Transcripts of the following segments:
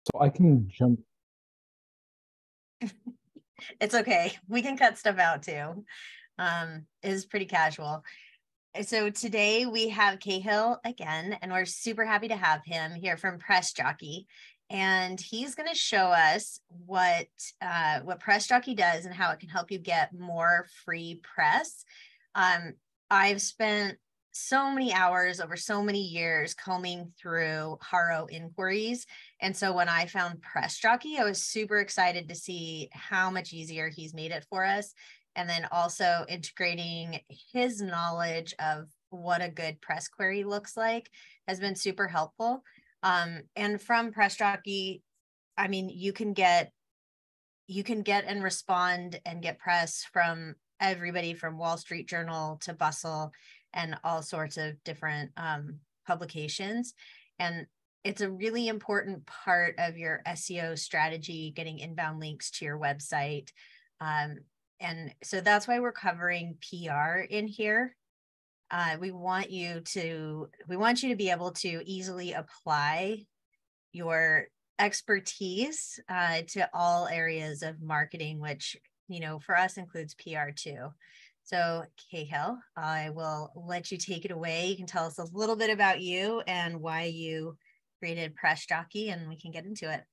So I can jump. It's okay. We can cut stuff out too. It's pretty casual. So today we have Cahill again, and we're super happy to have him here from Press Jockey. And he's going to show us what Press Jockey does and how it can help you get more free press. I've spent so many hours over so many years combing through Haro inquiries. And so when I found Press Jockey, I was super excited to see how much easier he's made it for us. And then also integrating his knowledge of what a good press query looks like has been super helpful. And from Press Jockey, I mean, you can get and respond and get press from everybody from Wall Street Journal to Bustle and all sorts of different publications. And it's a really important part of your SEO strategy, getting inbound links to your website. And so that's why we're covering PR in here. We want you to be able to easily apply your expertise to all areas of marketing, which, for us includes PR too. So Cahill, I will let you take it away. You can tell us a little bit about you and why you created Press Jockey, and we can get into it.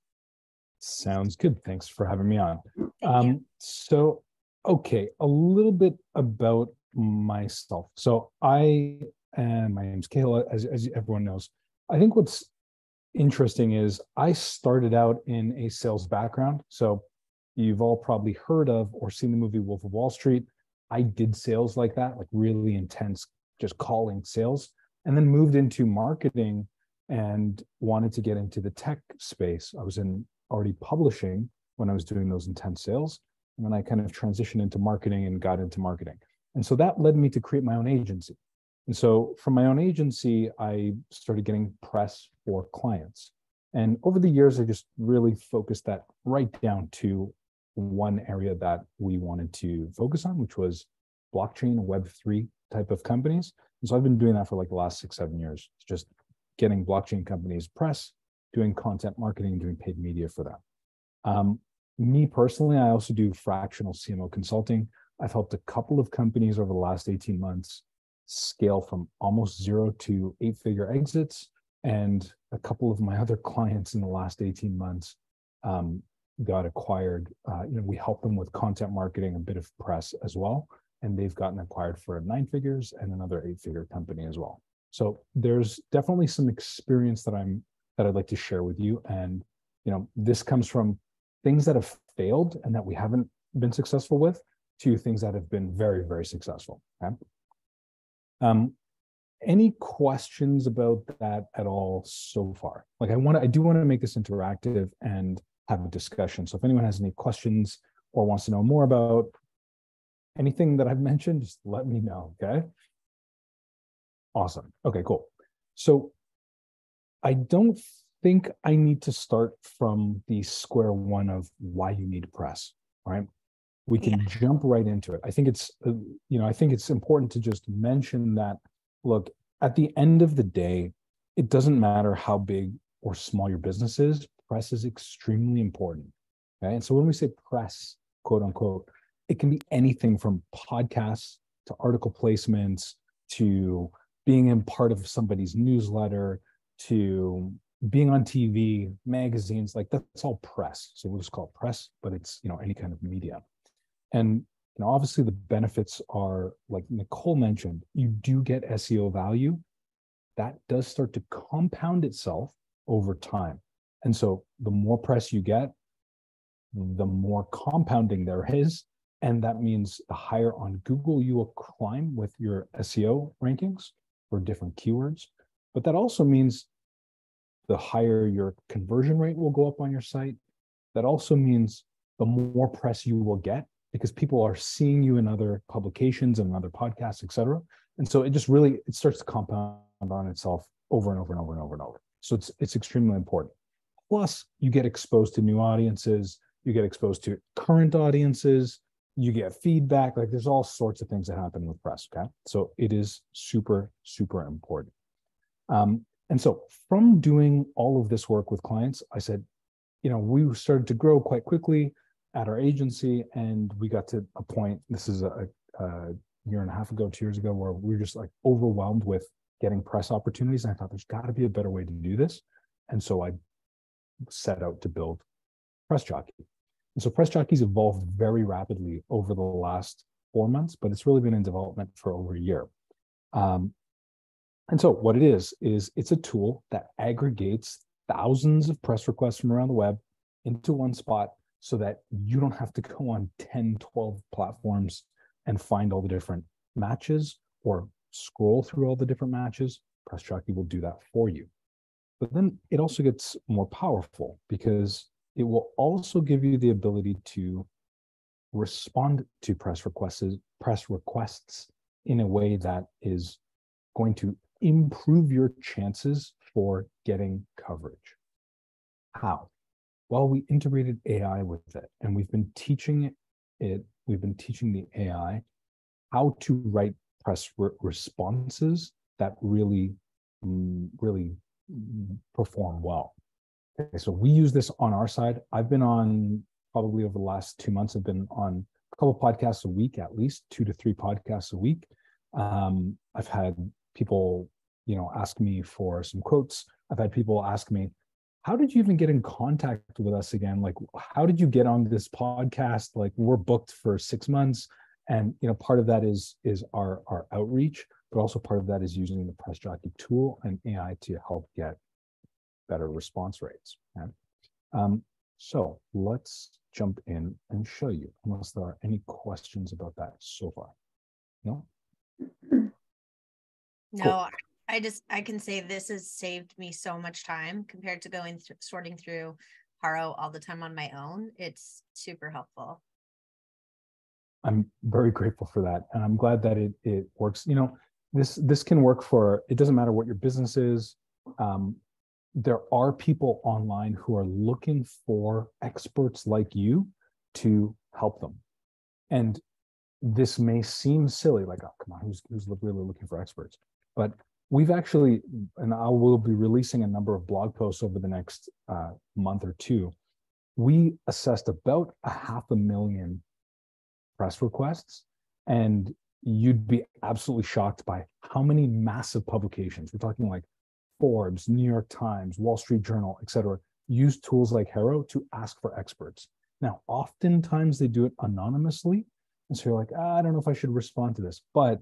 Sounds good. Thanks for having me on. Thank you. So, okay, a little bit about myself. So my name's Cahill, as everyone knows. I think what's interesting is I started out in a sales background. So you've all probably heard of or seen the movie Wolf of Wall Street. I did sales like that, like really intense, just calling sales, and then moved into marketing and wanted to get into the tech space. I was already publishing when I was doing those intense sales. And then I kind of transitioned into marketing and got into marketing. And so that led me to create my own agency. And so from my own agency, I started getting press for clients. And over the years, I just really focused that right down to one area that we wanted to focus on, which was blockchain, Web3 type of companies. And so I've been doing that for like the last 6-7 years, just getting blockchain companies press, doing content marketing, doing paid media for that. Me personally, I also do fractional CMO consulting. I've helped a couple of companies over the last 18 months scale from almost 0 to 8-figure exits. And a couple of my other clients in the last 18 months got acquired. We help them with content marketing, a bit of press as well. And they've gotten acquired for 9 figures and another 8-figure company as well. So there's definitely some experience that I'd like to share with you. And, this comes from things that have failed and that we haven't been successful with to things that have been very, very successful. Okay? Any questions about that at all so far? Like I do want to make this interactive and have a discussion. So if anyone has any questions or wants to know more about anything that I've mentioned, just let me know, okay? Awesome. Okay, cool. So I don't think I need to start from the square one of why you need press, right? We can jump right into it. I think it's important to just mention that, look, at the end of the day, it doesn't matter how big or small your business is, press is extremely important. Okay. And so when we say press, quote unquote, it can be anything from podcasts to article placements to being in part of somebody's newsletter to being on TV, magazines, like that's all press. So we'll just call it press, but it's, any kind of media. And obviously the benefits are, like Nicole mentioned, you do get SEO value. That does start to compound itself over time. And so the more press you get, the more compounding there is. And that means the higher on Google you will climb with your SEO rankings for different keywords. But that also means the higher your conversion rate will go up on your site. That also means the more press you will get because people are seeing you in other publications and other podcasts, et cetera. And so it starts to compound on itself over and over and over and over and over. So it's extremely important. Plus, you get exposed to new audiences, you get exposed to current audiences, you get feedback. Like there's all sorts of things that happen with press, okay? So it is super, super important. And so from doing all of this work with clients, I said, we started to grow quite quickly at our agency, and we got to a point, this is a year and a half ago, 2 years ago, where we were just like overwhelmed with getting press opportunities. And I thought there's got to be a better way to do this. And so I set out to build Press Jockey. And so Press Jockey's evolved very rapidly over the last 4 months, but it's really been in development for over a year. And so what it is it's a tool that aggregates thousands of press requests from around the web into one spot so that you don't have to go on 10, 12 platforms and find all the different matches or scroll through all the different matches. Press Jockey will do that for you. But then it also gets more powerful because it will also give you the ability to respond to press requests in a way that is going to improve your chances for getting coverage. How? Well, we integrated AI with it, and we've been teaching the AI how to write press responses that really perform well. Okay, so we use this on our side. I've been on, probably over the last 2 months, I've been on a couple podcasts a week, at least 2 to 3 podcasts a week. I've had people, ask me for some quotes. I've had people ask me, how did you even get in contact with us again? Like, how did you get on this podcast? Like, we're booked for 6 months. And, part of that is our outreach, but also part of that is using the Press Jockey tool and AI to help get better response rates. Okay? So let's jump in and show you, unless there are any questions about that so far. No? No, cool. I can say this has saved me so much time compared to sorting through Haro all the time on my own. It's super helpful. I'm very grateful for that. And I'm glad that it works. This can work for, it doesn't matter what your business is. There are people online who are looking for experts like you to help them. And this may seem silly, like, oh, come on, who's really looking for experts? But we've actually, and I will be releasing a number of blog posts over the next month or two. We assessed about 500,000 press requests, and you'd be absolutely shocked by how many massive publications, we're talking like Forbes, New York Times, Wall Street Journal, etc., use tools like Haro to ask for experts. Now, oftentimes they do it anonymously, and so you're like, I don't know if I should respond to this. But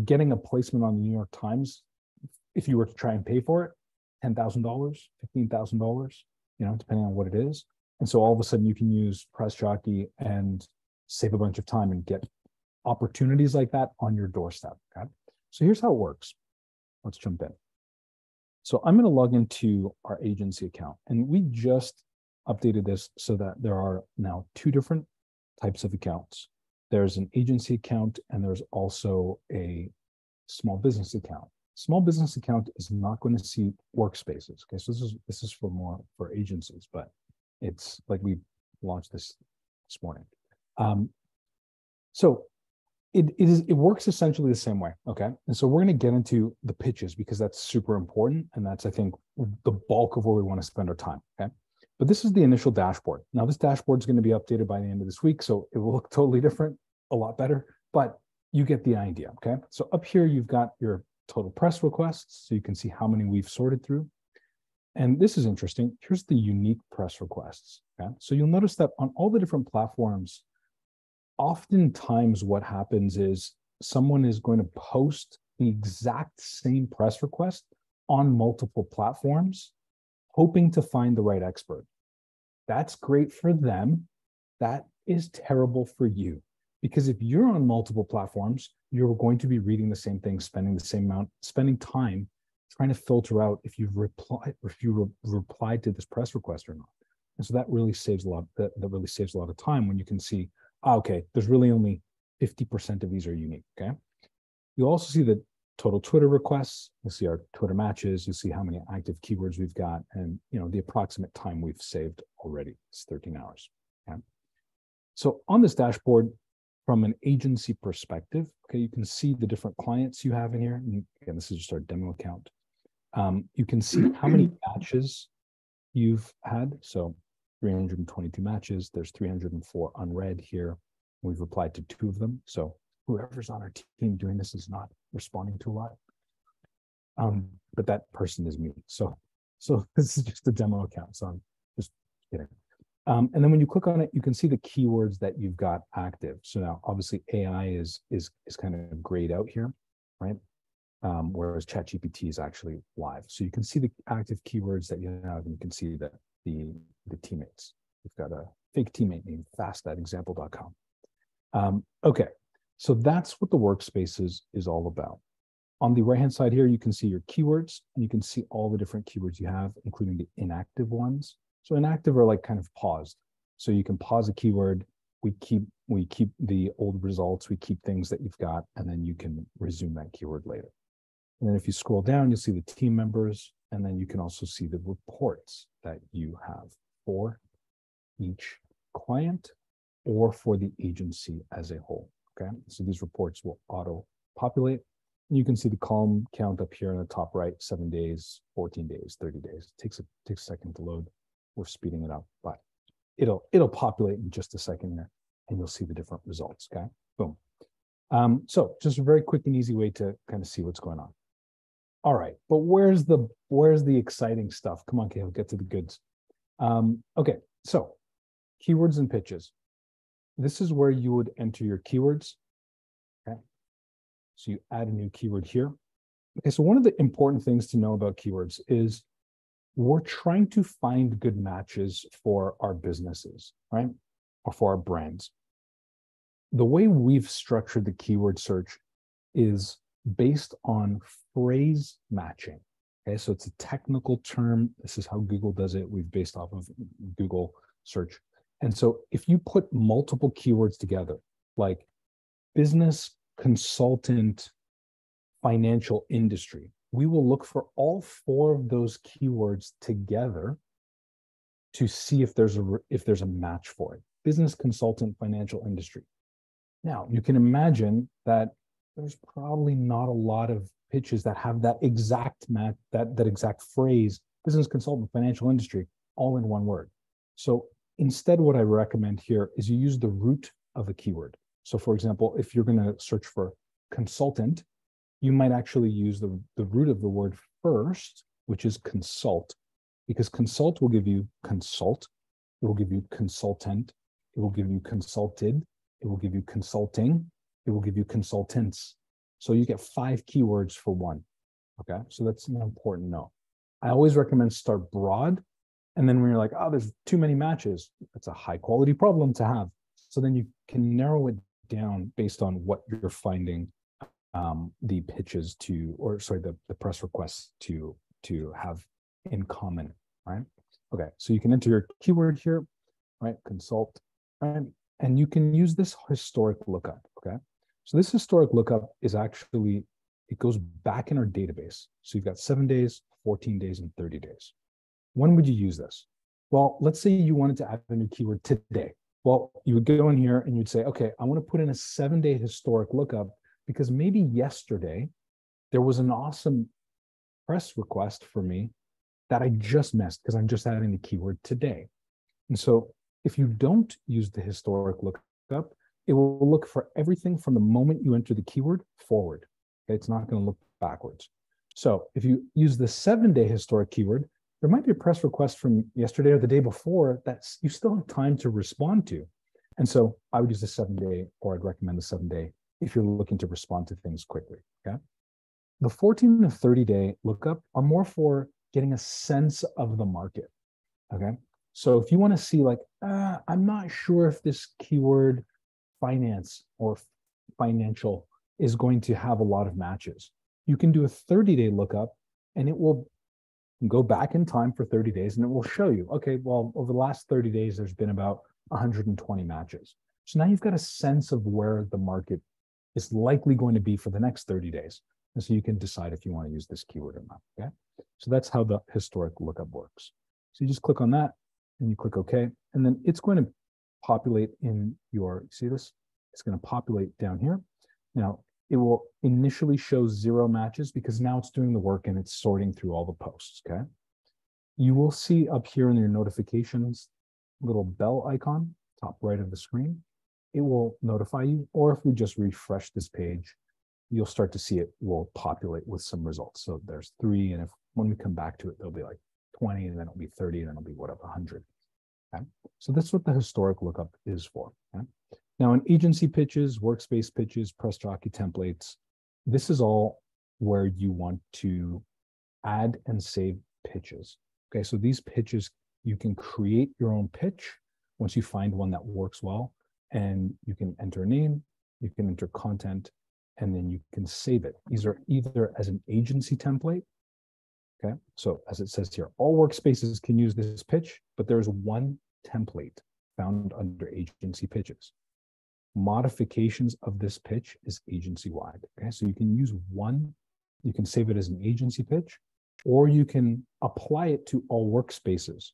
getting a placement on the New York Times, if you were to try and pay for it, $10,000, $15,000, depending on what it is. And so all of a sudden you can use Press Jockey and save a bunch of time and get opportunities like that on your doorstep. Okay. So here's how it works. Let's jump in. So I'm going to log into our agency account, and we just updated this so that there are now 2 different types of accounts. There's an agency account, and there's also a small business account. Small business account is not going to see workspaces. Okay, so this is for agencies, but it's like we launched this morning. So it works essentially the same way. Okay, and so we're going to get into the pitches because that's super important, and that's, I think, the bulk of where we want to spend our time. Okay, but this is the initial dashboard. Now this dashboard is going to be updated by the end of this week, so it will look totally different, a lot better, but you get the idea. Okay, so up here you've got your total press requests, so you can see how many we've sorted through. And this is interesting. Here's the unique press requests. Okay, so you'll notice that on all the different platforms, oftentimes what happens is someone is going to post the exact same press request on multiple platforms, hoping to find the right expert. That's great for them. That is terrible for you. Because if you're on multiple platforms, you're going to be reading the same thing, spending the same amount, spending time trying to filter out if you've replied to this press request or not. And so that really saves a lot. That really saves a lot of time when you can see, okay, there's really only 50% of these are unique. Okay. You'll also see the total Twitter requests. You'll see our Twitter matches. You'll see how many active keywords we've got, and the approximate time we've saved already. It's 13 hours. Okay. So on this dashboard, from an agency perspective, okay, you can see the different clients you have in here. And again, this is just our demo account. You can see how many matches you've had. So 322 matches, there's 304 unread here. We've replied to 2 of them. So whoever's on our team doing this is not responding to a lot. But that person is me. So this is just a demo account. So I'm just kidding. And then when you click on it, you can see the keywords that you've got active. So now obviously AI is kind of grayed out here, right? Whereas ChatGPT is actually live. So you can see the active keywords that you have, and you can see that the teammates. We've got a fake teammate named fast@example.com. Okay, so that's what the workspace is all about. On the right-hand side here, you can see your keywords, and you can see all the different keywords you have, including the inactive ones. So inactive are like kind of paused. So you can pause a keyword. We keep the old results. We keep things that you've got, and then you can resume that keyword later. And then if you scroll down, you'll see the team members, and then you can also see the reports that you have for each client or for the agency as a whole, okay? So these reports will auto-populate. And you can see the column count up here in the top right, 7 days, 14 days, 30 days. It takes a second to load. We're speeding it up, but it'll populate in just a second here, and you'll see the different results, okay? Boom. So just a very quick and easy way to kind of see what's going on. All right, but where's the exciting stuff? Come on, Cahill, get to the goods. Okay, so keywords and pitches. This is where you would enter your keywords. Okay, so you add a new keyword here. Okay, so one of the important things to know about keywords is we're trying to find good matches for our businesses, right? Or for our brands. The way we've structured the keyword search is based on phrase matching. Okay, so it's a technical term. This is how Google does it. We've based off of Google search. And so if you put multiple keywords together, like business, consultant, financial industry, we will look for all 4 of those keywords together to see if there's a match for it. Business, consultant, financial industry. Now, you can imagine that there's probably not a lot of pitches that have that exact that exact phrase, business, consultant, financial industry, all in one word. So instead, what I recommend here is you use the root of a keyword. So for example, if you're going to search for consultant, you might actually use the root of the word first, which is consult, because consult will give you consult, it will give you consultant, it will give you consulted, it will give you consulting, it will give you consultants. So you get 5 keywords for one, okay? So that's an important note. I always recommend start broad, and then when you're like, oh, there's too many matches, that's a high quality problem to have. So then you can narrow it down based on what you're finding the pitches to, or sorry, the press requests to have in common, right? Okay, so you can enter your keyword here, right? Consult, right? And you can use this historic lookup, okay? So this historic lookup is actually, it goes back in our database. So you've got 7 days, 14 days, and 30 days. When would you use this? Well, let's say you wanted to add a new keyword today. Well, you would go in here and you'd say, okay, I want to put in a 7-day historic lookup because maybe yesterday there was an awesome press request for me that I just missed because I'm just adding the keyword today. And so if you don't use the historic lookup, it will look for everything from the moment you enter the keyword forward. Okay? It's not going to look backwards. So if you use the 7-day historic keyword, there might be a press request from yesterday or the day before that you still have time to respond to. And so I would use the 7-day, or I'd recommend the 7-day if you're looking to respond to things quickly, okay? The 14 to 30-day lookup are more for getting a sense of the market, okay? So if you want to see like, I'm not sure if this keyword finance or financial is going to have a lot of matches, you can do a 30-day lookup and it will go back in time for 30 days and it will show you, okay, well, over the last 30 days, there's been about 120 matches. So now you've got a sense of where the market is likely going to be for the next 30 days. And so you can decide if you want to use this keyword or not, okay? So that's how the historic lookup works. So you just click on that and you click OK, and then it's going to populate in your, see this? It's going to populate down here. Now, it will initially show 0 matches because now it's doing the work and it's sorting through all the posts, okay? You will see up here in your notifications, little bell icon, top right of the screen. It will notify you, or if we just refresh this page, you'll start to see it will populate with some results. So there's 3, and if when we come back to it, there'll be like 20, and then it'll be 30, and then it'll be whatever, 100. Okay? So that's what the historic lookup is for. Okay? Now in agency pitches, workspace pitches, press jockey templates, this is all where you want to add and save pitches. Okay, so these pitches, you can create your own pitch once you find one that works well, and you can enter a name, you can enter content, and then you can save it. These are either as an agency template. Okay, so as it says here, all workspaces can use this pitch, but there's one template found under agency pitches. Modifications of this pitch is agency-wide. Okay, so you can use one, you can save it as an agency pitch, or you can apply it to all workspaces.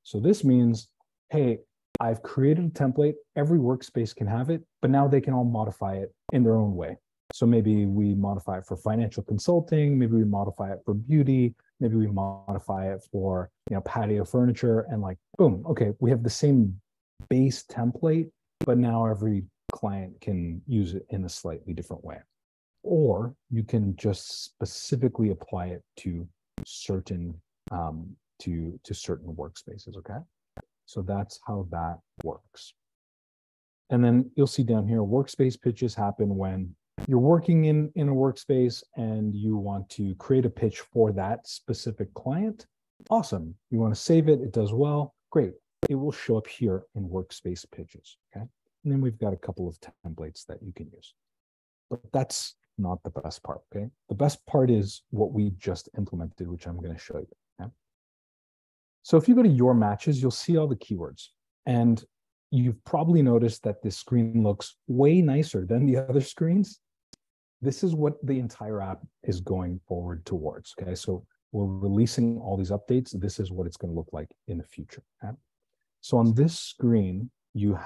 So this means, hey, I've created a template, every workspace can have it, but now they can all modify it in their own way. So maybe we modify it for financial consulting, maybe we modify it for beauty, maybe we modify it for, patio furniture, and like, boom, okay, we have the same base template, but now every client can use it in a slightly different way. Or you can just specifically apply it to certain certain workspaces. Okay, so that's how that works. And then you'll see down here, workspace pitches happen when you're working in a workspace and you want to create a pitch for that specific client. Awesome. You want to save it, it does well, great. It will show up here in workspace pitches. Okay, and then we've got a couple of templates that you can use, but that's not the best part. Okay, the best part is what we just implemented, which I'm going to show you. Okay? So if you go to your matches, you'll see all the keywords, and you've probably noticed that this screen looks way nicer than the other screens. This is what the entire app is going forward towards. Okay, so we're releasing all these updates. This is what it's going to look like in the future. Okay? So on this screen, you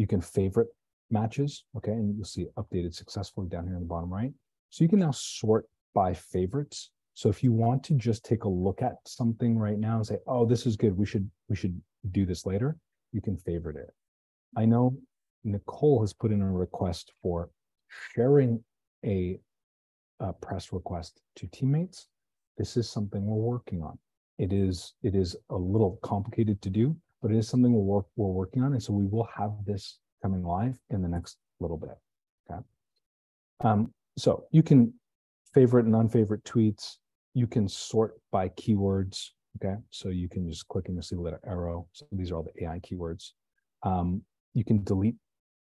can favorite matches, okay, and you'll see updated successfully down here in the bottom right. So you can now sort by favorites. So if you want to just take a look at something right now and say, oh, this is good, we should do this later, you can favorite it. I know Nicole has put in a request for sharing a press request to teammates. This is something we're working on. It is a little complicated to do, but it is something we're working on, and so we will have this coming live in the next little bit. Okay. So you can favorite and unfavorite tweets. You can sort by keywords. Okay. So you can just click and you'll see the little arrow. So these are all the AI keywords. You can delete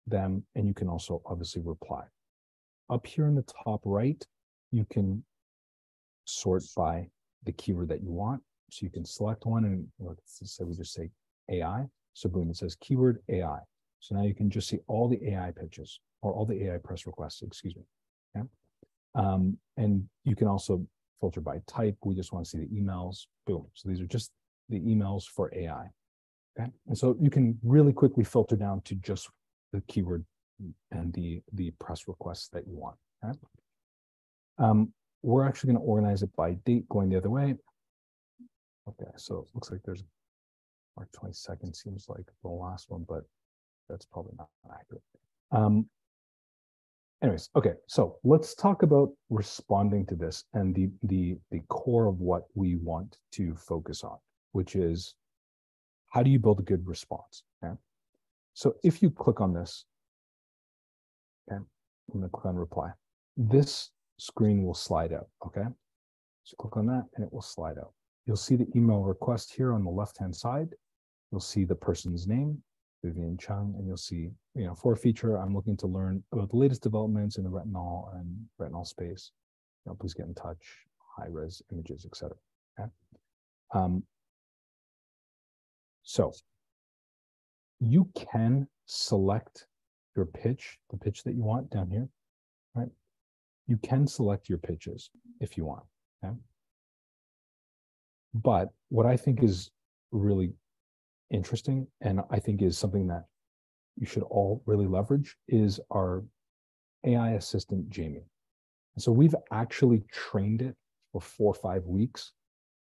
them, and you can also obviously reply. Up here in the top right, you can sort by the keyword that you want. So you can select one, and let's say we just say AI. So boom, it says keyword AI. So now you can just see all the AI pitches, or all the AI press requests, excuse me. Okay? And you can also filter by type. We just want to see the emails. Boom. So these are just the emails for AI. Okay. And so you can really quickly filter down to just the keyword and the press requests that you want. Okay. We're actually going to organize it by date going the other way. Okay. So it looks like there's March 22nd, seems like the last one, but that's probably not accurate. Anyways, okay, so let's talk about responding to this and the core of what we want to focus on, which is how do you build a good response? Okay, so if you click on this, okay, I'm going to click on reply. This screen will slide out. Okay, so click on that and it will slide out. You'll see the email request here on the left-hand side. You'll see the person's name, Vivian Chung, and you'll see, for a feature, I'm looking to learn about the latest developments in the retinol space. Please get in touch, high-res images, etc. Okay. So you can select your pitch, the pitch that you want down here, right? You can select your pitches if you want. Okay. But what I think is really interesting, and I think is something that you should all really leverage, is our AI assistant, Jamie. And so we've actually trained it for 4 or 5 weeks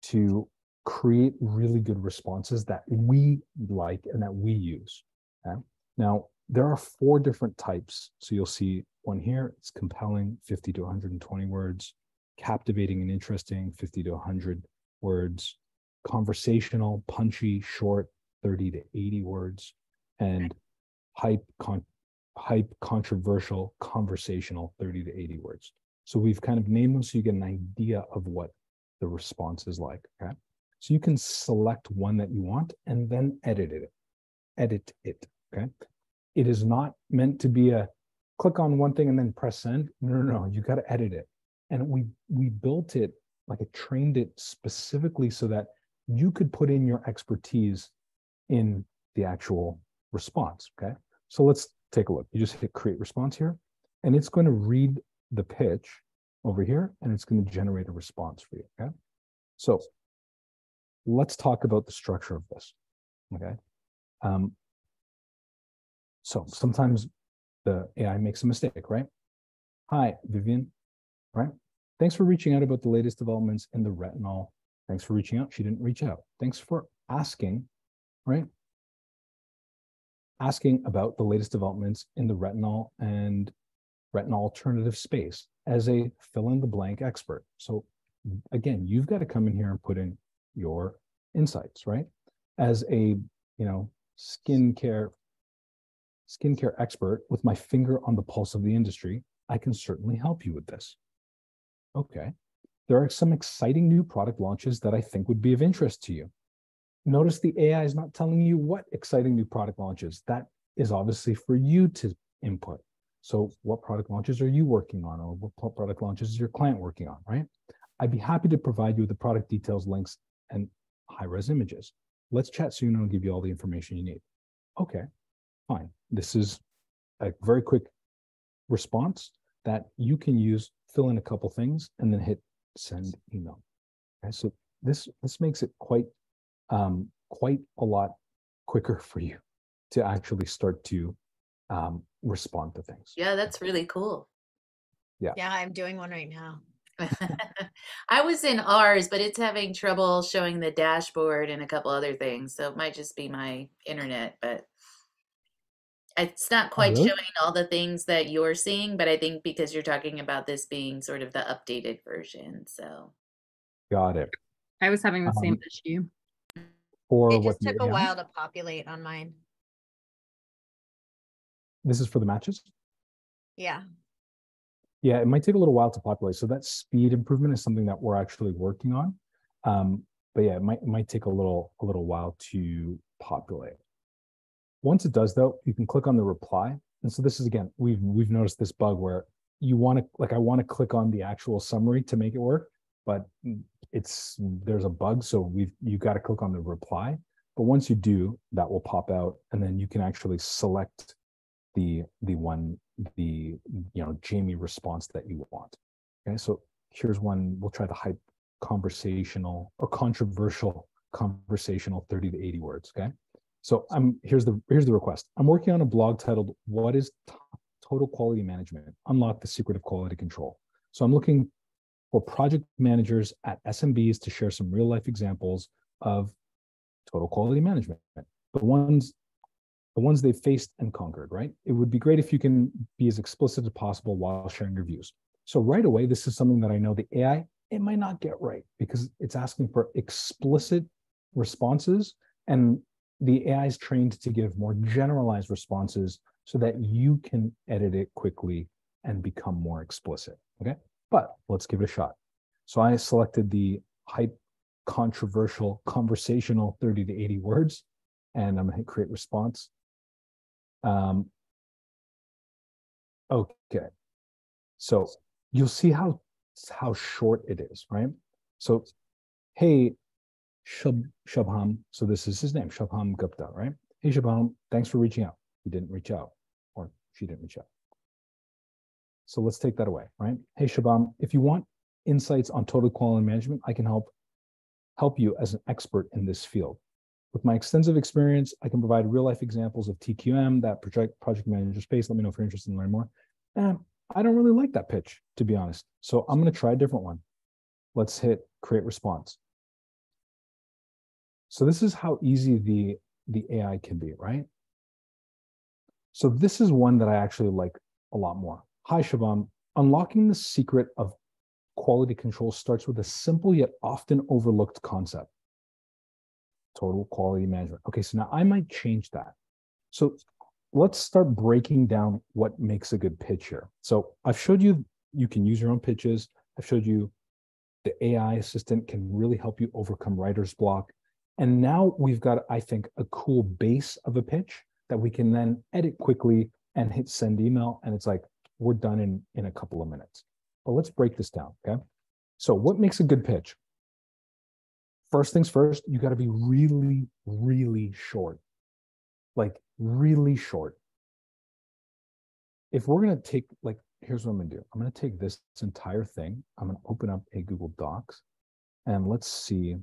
to create really good responses that we like and that we use. Okay? Now, there are 4 different types. So you'll see one here, it's compelling, 50 to 120 words, captivating and interesting, 50 to 100 words, conversational, punchy, short, 30 to 80 words, and hype, controversial, conversational, 30 to 80 words. So we've kind of named them so you get an idea of what the response is like, okay? So you can select one that you want and then edit it, okay? It is not meant to be a click on one thing and then press send. No, you got to edit it. And we built it, like I trained it specifically so that you could put in your expertise in the actual response, okay? So let's take a look. You just hit create response here, and it's going to read the pitch over here, and it's going to generate a response for you, okay? So let's talk about the structure of this, okay? So sometimes the AI makes a mistake, right? Hi, Vivian, right? Thanks for reaching out about the latest developments in the retinol. Thanks for reaching out. She didn't reach out. Thanks for asking, right? Asking about the latest developments in the retinol and retinol alternative space as a fill in the blank expert. So again, you've got to come in here and put in your insights, right? As a, skincare expert with my finger on the pulse of the industry, I can certainly help you with this. Okay. There are some exciting new product launches that I think would be of interest to you. Notice the AI is not telling you what exciting new product launches. That is obviously for you to input. So what product launches are you working on, or what product launches is your client working on, right? I'd be happy to provide you with the product details, links, and high-res images. Let's chat soon and I'll give you all the information you need. Okay, fine. This is a very quick response that you can use, fill in a couple things, and then hit send email. Okay, so this makes it quite a lot quicker for you to actually start to respond to things. Yeah, that's really cool. Yeah, I'm doing one right now. I was in ours, but it's having trouble showing the dashboard and a couple other things. So it might just be my internet, but it's not quite showing all the things that you're seeing, but I think because you're talking about this being sort of the updated version. So got it. I was having the same issue. It just took a while to populate on mine. This is for the matches? Yeah. Yeah, it might take a little while to populate. So that speed improvement is something that we're actually working on. But yeah, it might take a little while to populate. Once it does, though, you can click on the reply. And so this is, again, we've noticed this bug where you want to, like, I want to click on the actual summary to make it work, but there's a bug. So you got to click on the reply. But once you do, that will pop out, and then you can actually select the Jamie response that you want. Okay, so here's one. We'll try the hype conversational or controversial conversational 30 to 80 words. Okay, so here's the request. I'm working on a blog titled "What is Total Quality Management? Unlock the Secret of Quality Control." So I'm looking for project managers at SMBs to share some real life examples of total quality management. The ones they've faced and conquered, right? It would be great if you can be as explicit as possible while sharing your views. So right away, this is something that I know the AI, it might not get right because it's asking for explicit responses, and the AI is trained to give more generalized responses so that you can edit it quickly and become more explicit, okay? But let's give it a shot. So I selected the hype controversial conversational 30 to 80 words, and I'm gonna hit create response. Okay, so you'll see how short it is, right? So, hey, Shubham, so this is his name, Shubham Gupta, right? Hey, Shubham, thanks for reaching out. He didn't reach out, or she didn't reach out. So let's take that away, right? Hey, Shubham, if you want insights on total quality management, I can help you as an expert in this field. With my extensive experience, I can provide real-life examples of TQM, that project manager space. Let me know if you're interested in learning more. I don't really like that pitch, to be honest. So I'm going to try a different one. Let's hit create response. So this is how easy the AI can be, right? So this is one that I actually like a lot more. Hi, Shabam. Unlocking the secret of quality control starts with a simple yet often overlooked concept: total quality management. Okay, so now I might change that. So let's start breaking down what makes a good pitch here. So I've showed you you can use your own pitches. I've showed you the AI assistant can really help you overcome writer's block. And now we've got, I think, a cool base of a pitch that we can then edit quickly and hit send email. And it's like, we're done in a couple of minutes. But let's break this down, okay? So what makes a good pitch? First things first, you got to be really, really short. Like really short. If we're going to take, like, here's what I'm going to do. I'm going to take this entire thing. I'm going to open up a Google Docs and let's see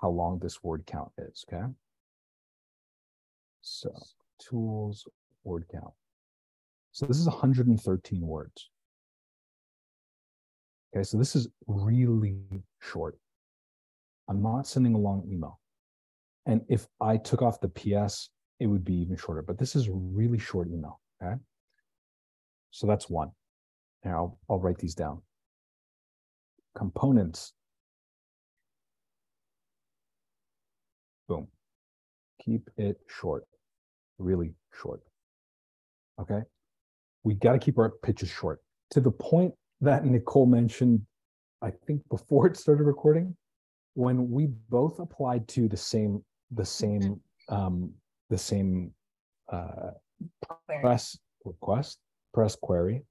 how long this word count is, okay? So tools, word count. So this is 113 words. Okay, so this is really short. I'm not sending a long email. And if I took off the PS, it would be even shorter, but this is a really short email, okay? So that's one. And I'll write these down. Components. Boom. Keep it short, really short, okay? We got to keep our pitches short to the point that Nicole mentioned, I think before it started recording, when we both applied to the same press request, press query,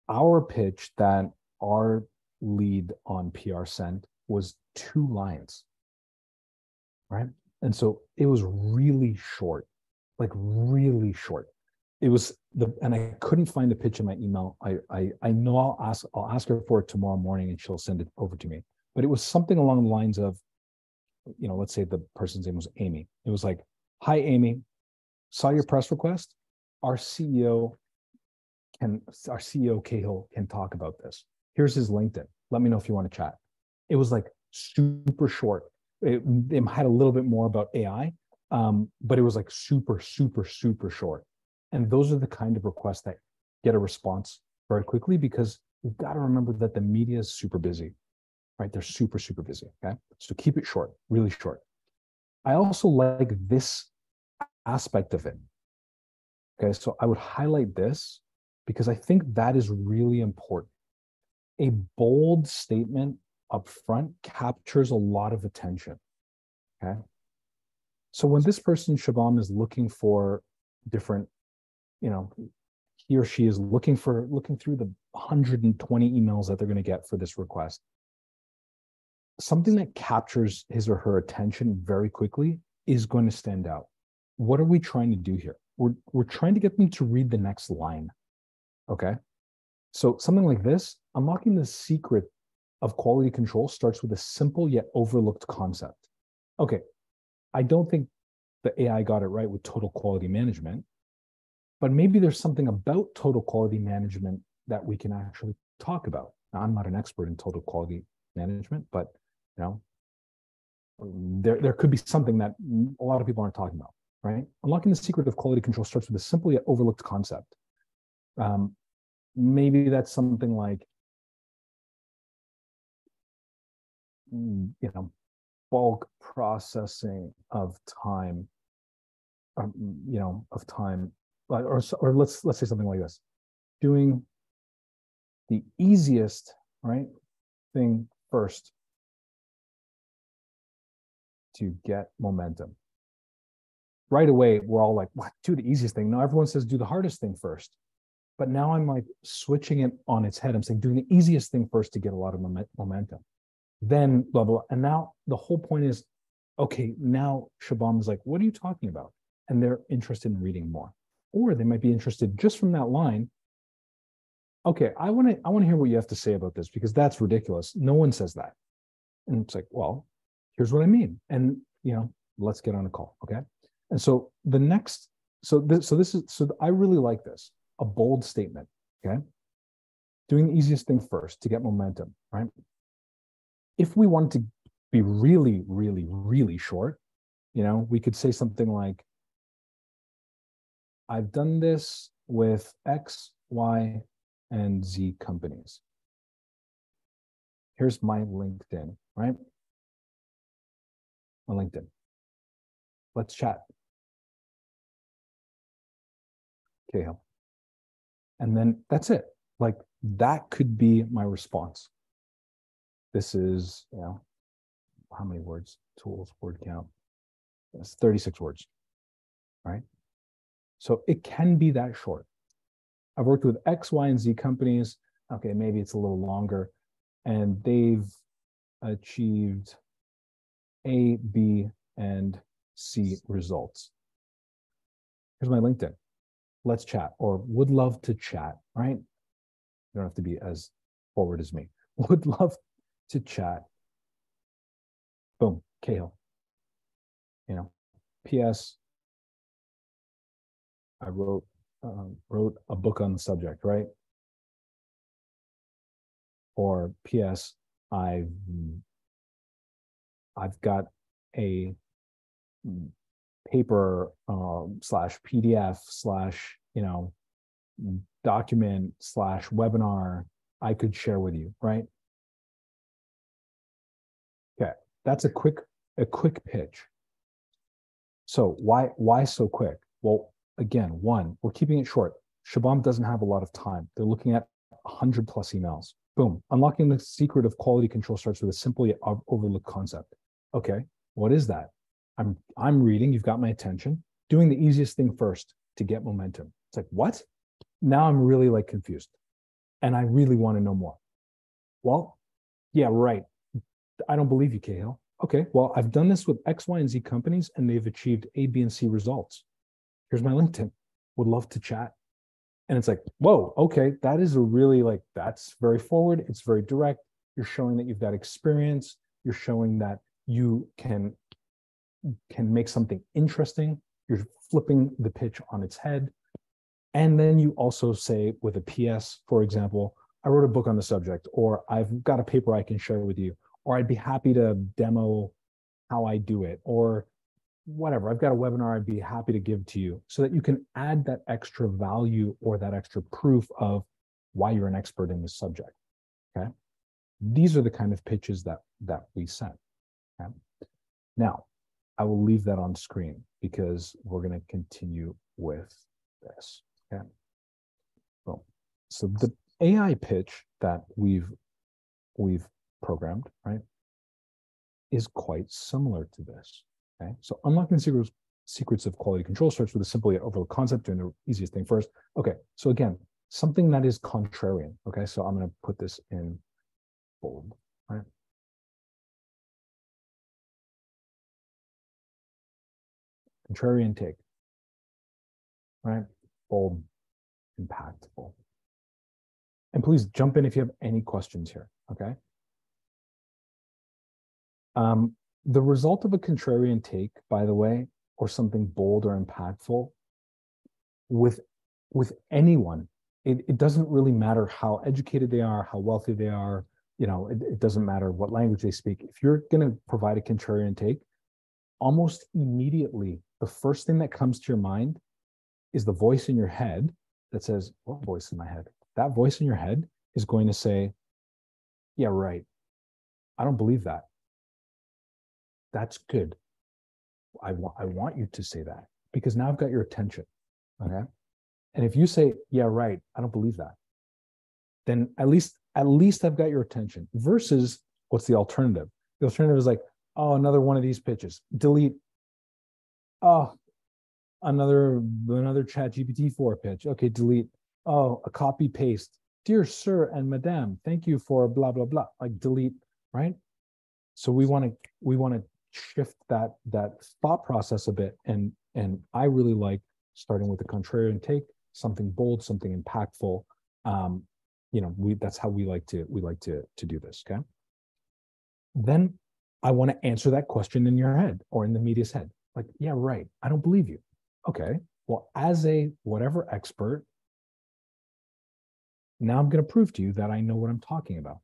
our pitch that our lead on PR sent was 2 lines, right? And so it was really short, like really short. It was and I couldn't find the pitch in my email. I know I'll ask her for it tomorrow morning and she'll send it over to me. But it was something along the lines of, you know, let's say the person's name was Amy. It was like, hi, Amy, saw your press request. Our CEO Cahill can talk about this. Here's his LinkedIn. Let me know if you want to chat. It was like super short. It had a little bit more about AI, but it was like super, super, super short. And those are the kind of requests that get a response very quickly because we've got to remember that the media is super busy, right? They're super, super busy, okay? So keep it short, really short. I also like this aspect of it, okay? So I would highlight this because I think that is really important. A bold statement up front captures a lot of attention, okay? So when this person, Shabam, is looking for different, you know, he or she is looking through the 120 emails that they're going to get for this request. Something that captures his or her attention very quickly is going to stand out. What are we trying to do here? We're trying to get them to read the next line, okay? So something like this, unlocking the secret of quality control starts with a simple yet overlooked concept. Okay, I don't think the AI got it right with total quality management, but maybe there's something about total quality management that we can actually talk about. Now, I'm not an expert in total quality management, but you know, there could be something that a lot of people aren't talking about, right? Unlocking the secret of quality control starts with a simple yet overlooked concept. Maybe that's something like, you know, bulk processing of time, you know, of time, or let's say something like this: doing the easiest, right, thing first to get momentum. Right away, we're all like, what? Do the easiest thing. Now everyone says do the hardest thing first. But now I'm like switching it on its head. I'm saying doing the easiest thing first to get a lot of momentum. Then blah, blah. And now the whole point is, okay, now Shabam is like, what are you talking about? And they're interested in reading more. Or they might be interested just from that line. Okay, I want to hear what you have to say about this because that's ridiculous. No one says that. And it's like, well, here's what I mean. And, you know, let's get on a call. Okay. And so the next, so I really like this, a bold statement. Okay. Doing the easiest thing first to get momentum, right? If we want to be really, really, really short. We could say something like, I've done this with X, Y, and Z companies. Here's my LinkedIn, right? My LinkedIn. Let's chat. Cahill. And then that's it. Like, that could be my response. This is, how many words? Tools, word count. That's 36 words, right? So it can be that short. I've worked with X, Y, and Z companies. Okay, maybe it's a little longer. And they've achieved A, B, and C results. Here's my LinkedIn. Let's chat, or would love to chat, right? You don't have to be as forward as me. Would love to chat. Boom, Cahill. P.S. I wrote a book on the subject, right? Or P.S. I've got a paper slash PDF slash document slash webinar I could share with you, right? Okay, that's a quick pitch. So why so quick? Well, again, one, we're keeping it short. Shabam doesn't have a lot of time. They're looking at 100 plus emails. Boom. Unlocking the secret of quality control starts with a simple yet overlooked concept. Okay, what is that? I'm reading, you've got my attention, doing the easiest thing first to get momentum. It's like, what? Now I'm really confused. And I really want to know more. Well, yeah, right. I don't believe you, Cahill. Okay, well, I've done this with X, Y, and Z companies, and they've achieved A, B, and C results. Here's my LinkedIn. Would love to chat. And it's like, whoa, okay, that is a really that's very forward. It's very direct. You're showing that you've got experience. You're showing that you can make something interesting. You're flipping the pitch on its head. And then you also say with a PS, for example, I wrote a book on the subject, or I've got a paper I can share with you, or I'd be happy to demo how I do it, or whatever. I've got a webinar I'd be happy to give to you, so that you can add that extra value or that extra proof of why you're an expert in this subject. Okay. These are the kind of pitches that we set. Okay? Now, I will leave that on screen because we're going to continue with this. Okay. Well, so the AI pitch that we've programmed, right, is quite similar to this. Okay. So unlocking secrets of quality control starts with a simple yet overlooked concept, doing the easiest thing first. Okay. So again, something that is contrarian. Okay. So I'm going to put this in bold, right? Contrarian take, right? Bold, impactful. And please jump in if you have any questions here, okay? The result of a contrarian take, by the way, or something bold or impactful, with anyone, it doesn't really matter how educated they are, how wealthy they are, it doesn't matter what language they speak. If you're going to provide a contrarian take, almost immediately, the first thing that comes to your mind is the voice in your head that says, what voice in my head? That voice in your head is going to say, yeah, right. I don't believe that. That's good. I want you to say that, because now I've got your attention. Okay. And if you say, yeah, right, I don't believe that, then at least I've got your attention, versus what's the alternative? The alternative is like, oh, another one of these pitches, delete. Oh, another ChatGPT-4 pitch. Okay, delete. Oh, a copy paste. Dear sir and madam, thank you for blah, blah, blah. Like, delete, right? So we want to shift that thought process a bit. And I really like starting with a contrarian take, something bold, something impactful. That's how we like to do this. Okay. Then I want to answer that question in your head or in the media's head. Like, yeah, right. I don't believe you. Okay. Well, as a whatever expert, now I'm going to prove to you that I know what I'm talking about,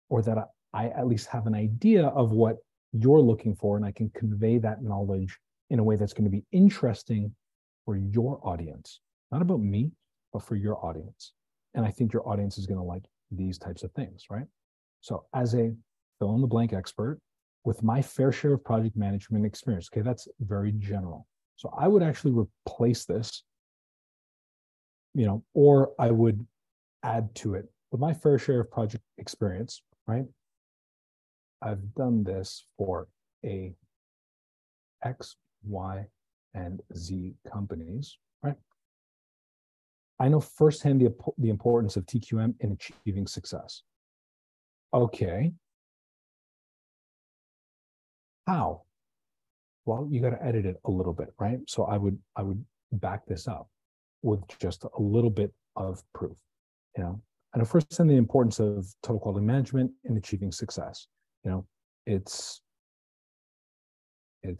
or that I at least have an idea of what you're looking for, and I can convey that knowledge in a way that's going to be interesting for your audience, not about me, but for your audience. And I think your audience is going to like these types of things, right? So as a fill in the blank expert with my fair share of project management experience, okay, that's very general. So I would actually replace this, or I would add to it with my fair share of project experience, right? I've done this for a X, Y, and Z companies, right? I know firsthand the importance of TQM in achieving success. Okay. How? Well, you got to edit it a little bit, right? So I would back this up with just a little bit of proof. I know firsthand the importance of total quality management in achieving success. It's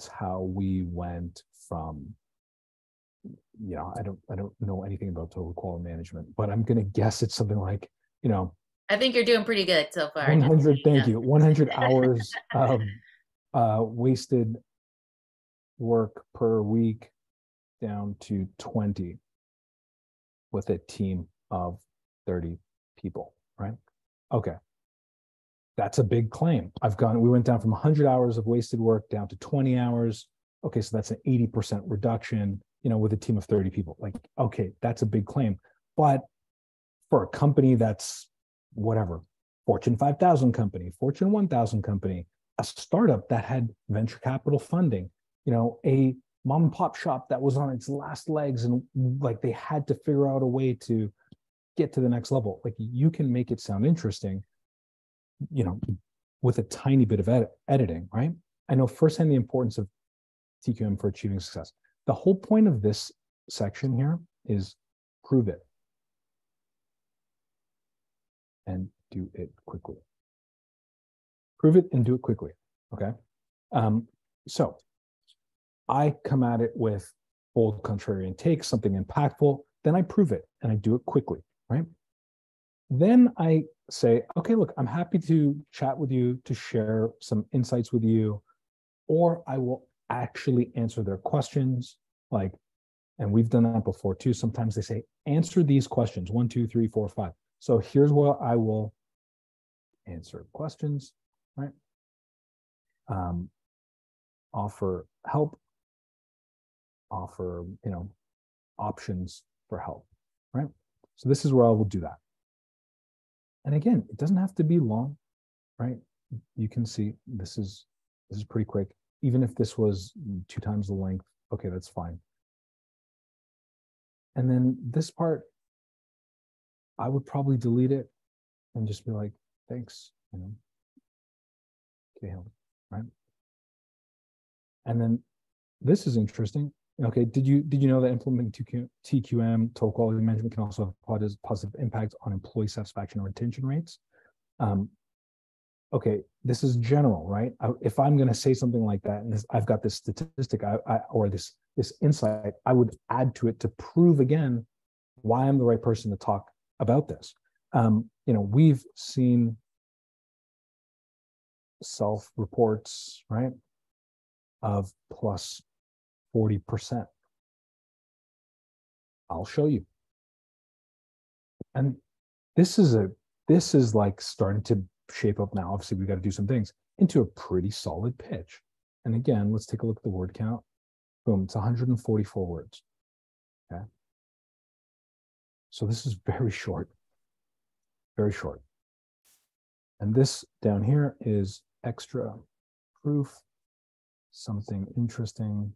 how we went from, I don't know anything about total quality management, but I'm going to guess it's something like, I think you're doing pretty good so far. 100, thank you, 100 hours of wasted work per week down to 20 with a team of 30 people, right? Okay. That's a big claim. We went down from 100 hours of wasted work down to 20 hours. Okay, so that's an 80% reduction, with a team of 30 people. Like, okay, that's a big claim. But for a company that's whatever, Fortune 5,000 company, Fortune 1,000 company, a startup that had venture capital funding, a mom and pop shop that was on its last legs and like they had to figure out a way to get to the next level. Like you can make it sound interesting, with a tiny bit of editing, right? I know firsthand the importance of TQM for achieving success. The whole point of this section here is prove it and do it quickly. Prove it and do it quickly, okay? So I come at it with bold contrarian takes, something impactful, then I prove it and I do it quickly, right? Then I say, okay, look, I'm happy to chat with you, to share some insights with you, or I will actually answer their questions. And we've done that before too. Sometimes they say, answer these questions, 1, 2, 3, 4, 5. So here's what I will answer questions, right? Offer help, offer, options for help, right? So this is where I will do that. And again, it doesn't have to be long, right? You can see this is pretty quick. Even if this was 2 times the length, okay, that's fine. And then this part, I would probably delete it and just be like, thanks, Cahill, right? And then this is interesting. Okay, did you know that implementing TQM, total quality management, can also have positive impact on employee satisfaction or retention rates? Okay, this is general, right? If I'm going to say something like that, and I've got this statistic or this insight, I would add to it to prove again why I'm the right person to talk about this. We've seen self-reports, right, of plus 40%. I'll show you. And this is like starting to shape up now. Obviously, we've got to do some things into a pretty solid pitch. And again, let's take a look at the word count. Boom, it's 144 words. Okay. So this is very short, very short. And this down here is extra proof, something interesting,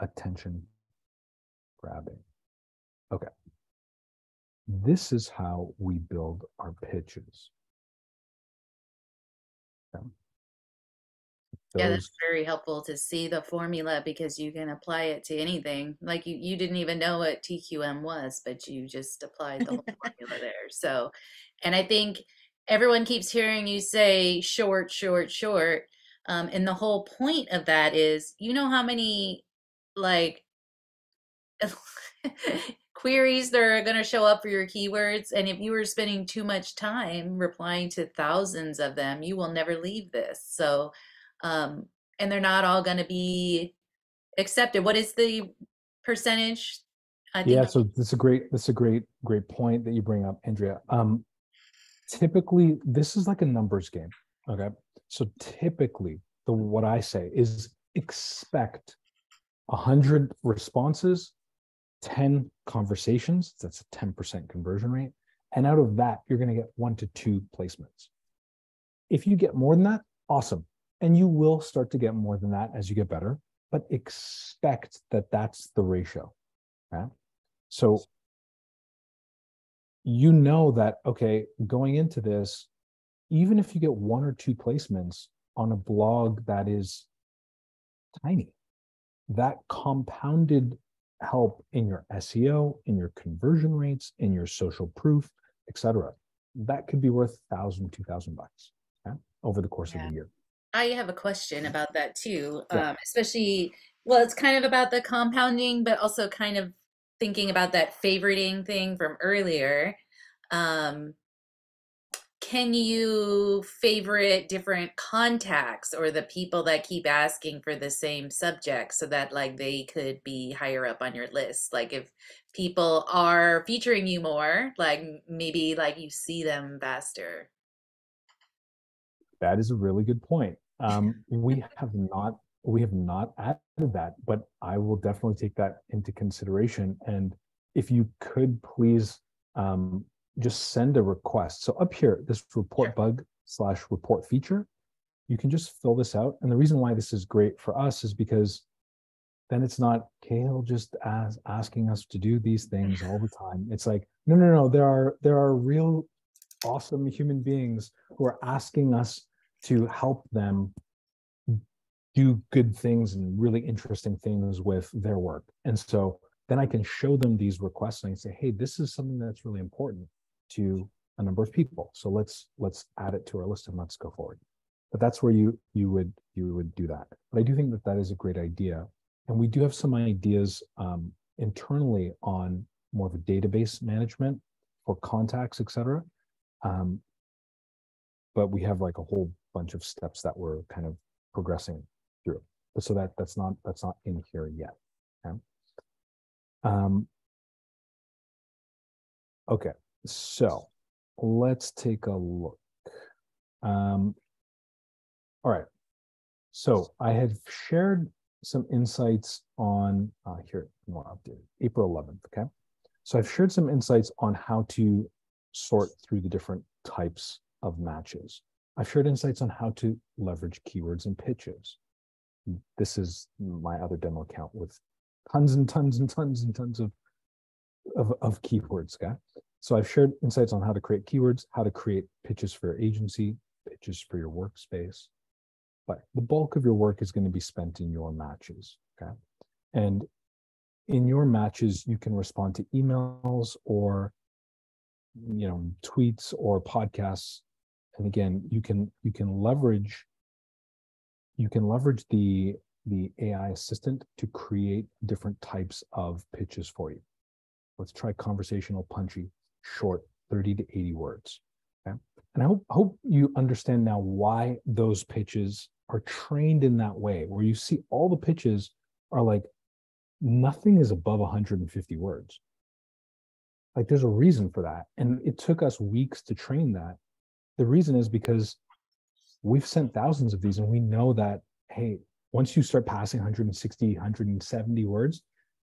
attention grabbing. Okay. This is how we build our pitches. Okay. Yeah, that's very helpful to see the formula because you can apply it to anything. Like you didn't even know what TQM was, but you just applied the whole formula there. So, and I think everyone keeps hearing you say short, short, short. And the whole point of that is, how many like queries that are going to show up for your keywords. And if you are spending too much time replying to thousands of them, you will never leave this. So, and they're not all going to be accepted. What is the percentage? I think. Yeah, so that's a great point that you bring up, Andrea. Typically, this is like a numbers game. Okay, so typically, what I say is expect 100 responses, 10 conversations. That's a 10% conversion rate, and out of that, you're going to get 1 to 2 placements. If you get more than that, awesome, and you will start to get more than that as you get better. But expect that that's the ratio. Okay? So you know that, okay, going into this, even if you get 1 or 2 placements on a blog that is tiny, that compounded help in your SEO, in your conversion rates, in your social proof, etc., that could be worth $1,000, $2,000, okay, over the course of a year. I have a question about that too, especially, well, it's kind of about the compounding, but also kind of thinking about that favoriting thing from earlier. Can you favorite different contacts or the people that keep asking for the same subject so that like they could be higher up on your list? Like if people are featuring you more, like maybe like you see them faster. That is a really good point. We have not added that, but I will definitely take that into consideration. And if you could please just send a request. So up here, this report bug / report feature, you can just fill this out. And the reason why this is great for us is because then it's not Cahill just asking us to do these things all the time. It's like, no. There are real awesome human beings who are asking us to help them do good things and really interesting things with their work. And so then I can show them these requests and I say, hey, this is something that's really important to a number of people. So let's add it to our list and let's go forward. But that's where you would do that. But I do think that is a great idea. And we do have some ideas internally on more of a database management for contacts, et cetera. But we have like a whole bunch of steps that we're kind of progressing through. But so that's not in here yet. Okay. Okay, so let's take a look. All right. So I had shared some insights on here, more updated, April 11th. Okay. So I've shared some insights on how to sort through the different types of matches. I've shared insights on how to leverage keywords and pitches. This is my other demo account with tons and tons and tons and tons of keywords, okay? So I've shared insights on how to create keywords, how to create pitches for your agency, pitches for your workspace. But the bulk of your work is going to be spent in your matches, okay? And in your matches, you can respond to emails or tweets or podcasts. And again, you can leverage the AI assistant to create different types of pitches for you. Let's try conversational, punchy, short, 30 to 80 words. Okay. And I hope you understand now why those pitches are trained in that way, where you see all the pitches are like, nothing is above 150 words. Like there's a reason for that. And it took us weeks to train that. The reason is because we've sent thousands of these and we know that, hey, once you start passing 160, 170 words,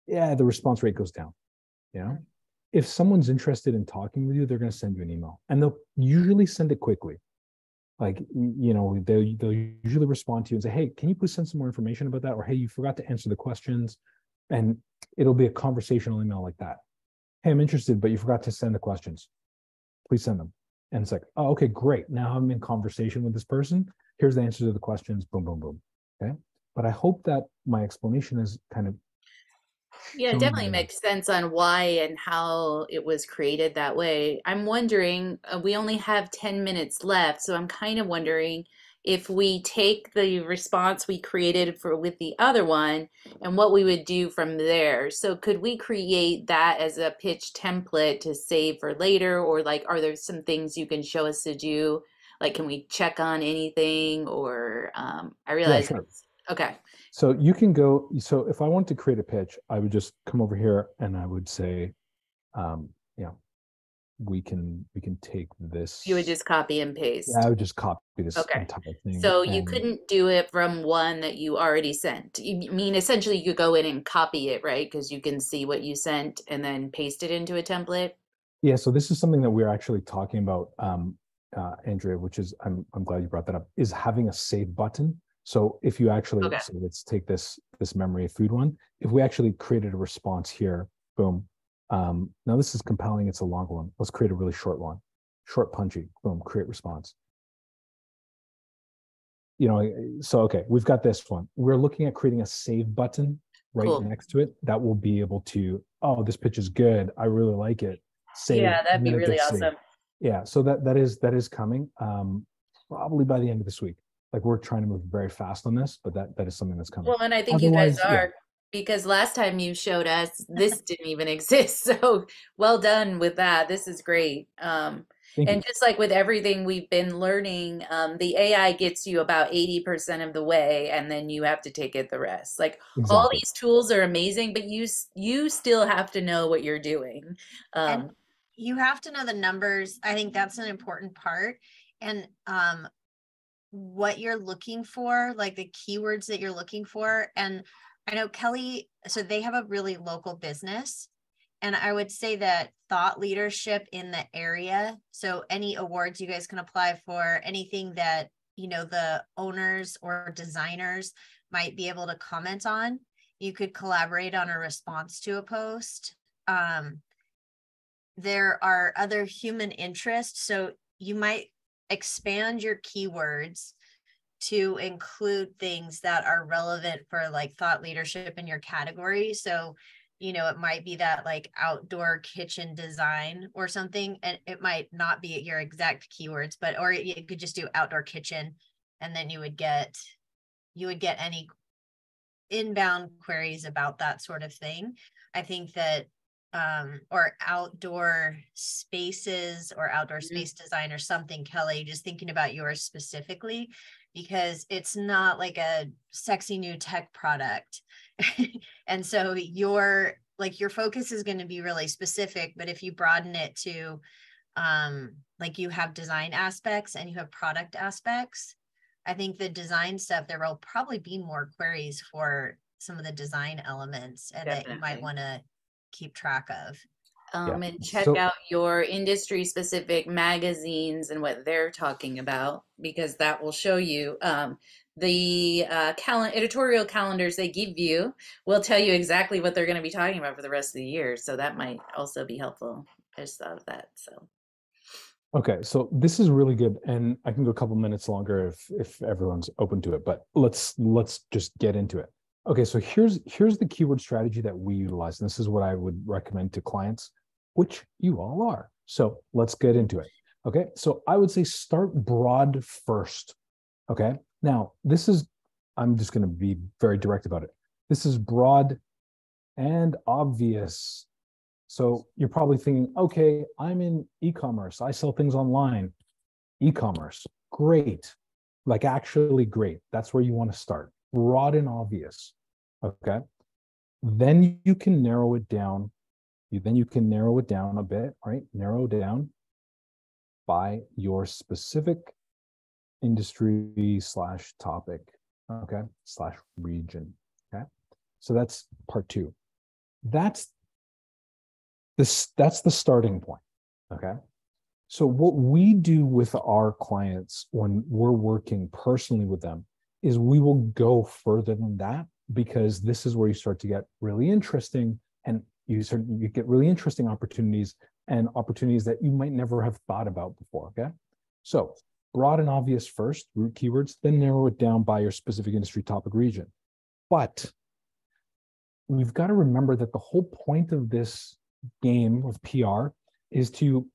the response rate goes down. If someone's interested in talking with you, they're going to send you an email and they'll usually send it quickly. Like, they'll usually respond to you and say, hey, can you please send some more information about that? Or, hey, you forgot to answer the questions. And it'll be a conversational email like that. Hey, I'm interested, but you forgot to send the questions. Please send them. And it's like, oh, okay, great. Now I'm in conversation with this person. Here's the answer to the questions. Boom, boom, boom. Okay. But I hope that my explanation is kind of. Yeah, it definitely makes sense on why and how it was created that way. I'm wondering, we only have 10 minutes left. So I'm kind of wondering, if we take the response we created for with the other one and what we would do from there. So could we create that as a pitch template to save for later, or like, are there some things you can show us to do? Like, can we check on anything, or I realize sure. Okay. So you can go, so if I want to create a pitch, I would just come over here and I would say, you know, we can take this. You would just copy and paste. Yeah, I would just copy this Okay. entire thing. So you couldn't do it from one that you already sent. You mean essentially you could go in and copy it, right? Because you can see what you sent and then paste it into a template. Yeah, so this is something that we're actually talking about, Andrea, which is, I'm glad you brought that up, is having a save button. So if you actually, Okay. so let's take this memory of food one. If we actually created a response here, boom. Now this is compelling, it's a long one. Let's create a really short one. Short, punchy, boom, create response. You know, so okay, we've got this one. We're looking at creating a save button right Cool. next to it. That will be able to, oh, this pitch is good. I really like it. Save. Yeah, that'd be really awesome. Saved. Yeah, so that is coming probably by the end of this week. Like, we're trying to move very fast on this, but that is something that's coming. Well, and I think Otherwise, you guys are, because last time you showed us, this didn't even exist. So well done with that. This is great. And just like with everything we've been learning, the AI gets you about 80% of the way, and then you have to take it the rest. Like, all these tools are amazing, but you still have to know what you're doing. And you have to know the numbers. I think that's an important part. And what you're looking for, like the keywords that you're looking for. And I know Kelly, so they have a really local business. And I would say that thought leadership in the area, so any awards you guys can apply for, anything that, you know, the owners or designers might be able to comment on, you could collaborate on a response to a post. There are other human interests, so you might expand your keywords to include things that are relevant for like thought leadership in your category. So, you know, it might be that like outdoor kitchen design or something, and it might not be your exact keywords, but, or you could just do outdoor kitchen, and then you would get any inbound queries about that sort of thing. I think that or outdoor spaces or outdoor space design or something, Kelly, just thinking about yours specifically, because it's not like a sexy new tech product. And so your focus is going to be really specific, but if you broaden it to like you have design aspects and you have product aspects, I think the design stuff, there will probably be more queries for some of the design elements, and that you might want to keep track of. And check out your industry specific magazines and what they're talking about, because that will show you the editorial calendars they give you will tell you exactly what they're going to be talking about for the rest of the year. So that might also be helpful. I just thought of that. So. Okay, so this is really good, and I can go a couple minutes longer if everyone's open to it, but let's just get into it. Okay, so here's the keyword strategy that we utilize, and this is what I would recommend to clients, which you all are. So let's get into it. Okay, so I would say start broad first. Okay, now this is, I'm just going to be very direct about it. This is broad and obvious. So you're probably thinking, okay, I'm in e-commerce. I sell things online. E-commerce, great. Like, actually great. That's where you want to start. Broad and obvious. Okay. Then you can narrow it down. Then you can narrow it down a bit, right? Narrow down by your specific industry / topic, okay, / region. Okay. So that's part two. That's the starting point. Okay. So what we do with our clients when we're working personally with them is we will go further than that, because this is where you start to get really interesting, and you get really interesting opportunities, and opportunities that you might never have thought about before. Okay. So broad and obvious first, root keywords, then narrow it down by your specific industry, topic, region. But we've got to remember that the whole point of this game with PR is to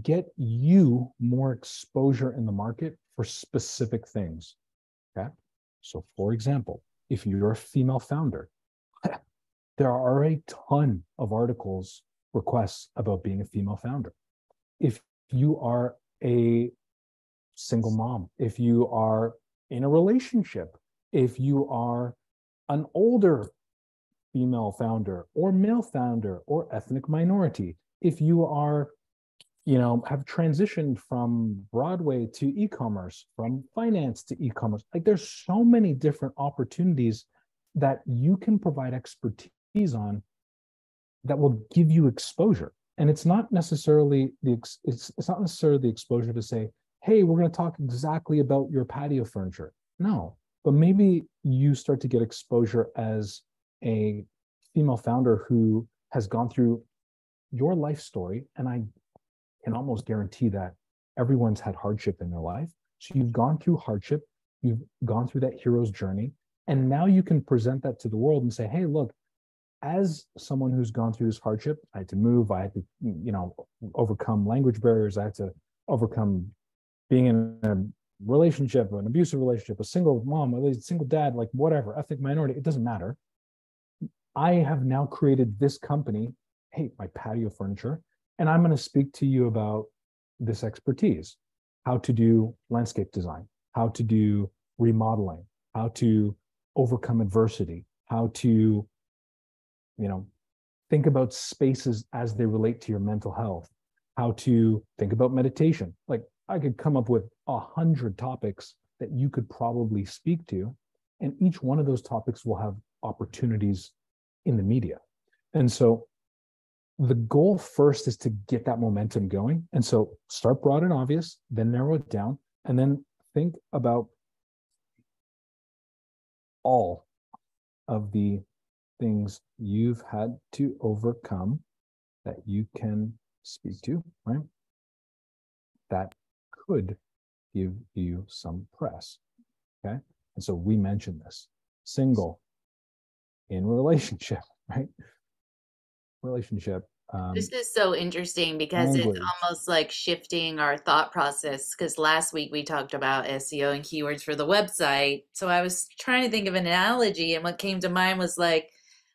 get you more exposure in the market for specific things. Okay. So for example, if you're a female founder, there are a ton of articles, requests about being a female founder. If you are a single mom, if you are in a relationship, if you are an older female founder or male founder or ethnic minority, if you are, have transitioned from Broadway to e-commerce, from finance to e-commerce, like there's so many different opportunities that you can provide expertise on that will give you exposure. And it's not necessarily it's not necessarily the exposure to say, hey, we're going to talk exactly about your patio furniture. No, but maybe you start to get exposure as a female founder who has gone through your life story. And I can almost guarantee that everyone's had hardship in their life. So you've gone through hardship, you've gone through that hero's journey, and now you can present that to the world and say, hey, look, as someone who's gone through this hardship, I had to move, I had to, overcome language barriers, I had to overcome being in a relationship, an abusive relationship, a single mom, a single dad, like whatever, ethnic minority, it doesn't matter. I have now created this company, hey, my patio furniture, and I'm going to speak to you about this expertise, how to do landscape design, how to do remodeling, how to overcome adversity, how to, think about spaces as they relate to your mental health, how to think about meditation. Like I could come up with 100 topics that you could probably speak to, and each one of those topics will have opportunities in the media. And so the goal first is to get that momentum going. And so start broad and obvious, then narrow it down, and then think about all of the things you've had to overcome that you can speak to, right? That could give you some press, okay? And so we mentioned this, single, in relationship, right? Relationship. This is so interesting because Language. it's almost like shifting our thought process. Because last week we talked about SEO and keywords for the website. So I was trying to think of an analogy, and what came to mind was like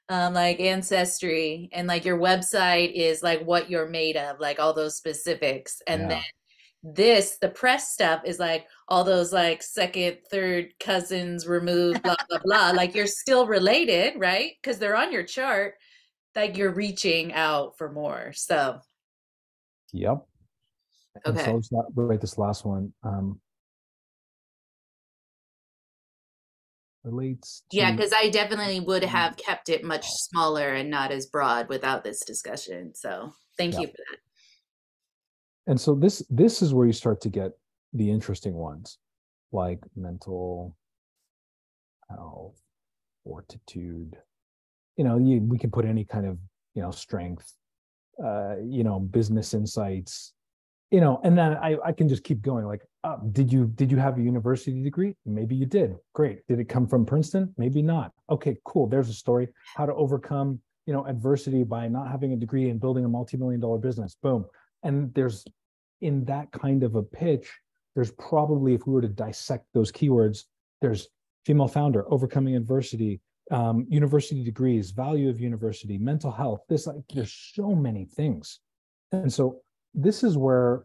ancestry, and like your website is like what you're made of, like all those specifics. And then the press stuff is like all those like second, third cousins removed, blah, blah, blah. Like you're still related, right? Because they're on your chart. Like you're reaching out for more. So Yep. And okay. so let's not write this last one. Relates to, yeah, because I definitely would have kept it much smaller and not as broad without this discussion. So thank you for that. And so this is where you start to get the interesting ones, like mental health, fortitude. We can put any kind of strength, business insights, and then I can just keep going. Like, did you have a university degree? Maybe you did. Great. Did it come from Princeton? Maybe not. Okay, cool. There's a story. How to overcome, adversity by not having a degree and building a multi-million-dollar business. Boom. And there's, in that kind of a pitch, there's probably, if we were to dissect those keywords, there's female founder, overcoming adversity, university degrees, value of university, mental health. There's so many things. And so this is where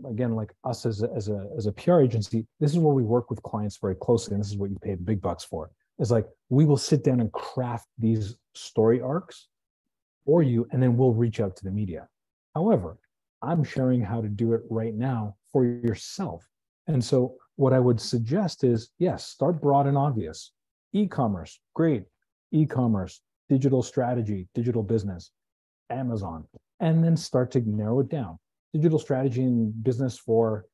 again, like us as a PR agency, this is where we work with clients very closely, and this is what you pay the big bucks for. Is like we will sit down and craft these story arcs for you, and then we'll reach out to the media. However, I'm sharing how to do it right now for yourself. And so what I would suggest is, yes, start broad and obvious. E-commerce, great. E-commerce, digital strategy, digital business, Amazon, and then start to narrow it down. Digital strategy and business for,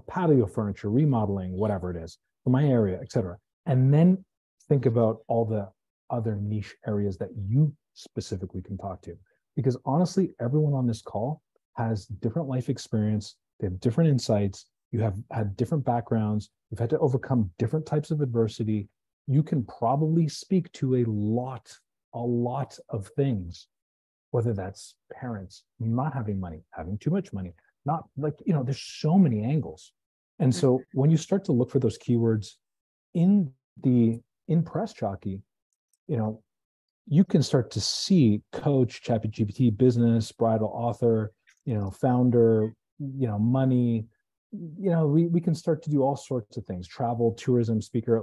patio furniture, remodeling, whatever it is, for my area, et cetera. And then think about all the other niche areas that you specifically can talk to. Because honestly, everyone on this call has different life experience. They have different insights. You have had different backgrounds. You've had to overcome different types of adversity. You can probably speak to a lot of things, whether that's parents not having money, having too much money, not there's so many angles. And so when you start to look for those keywords in Press Jockey, you can start to see coach, ChatGPT, business, bridal author, founder, money. We can start to do all sorts of things, travel, tourism, speaker,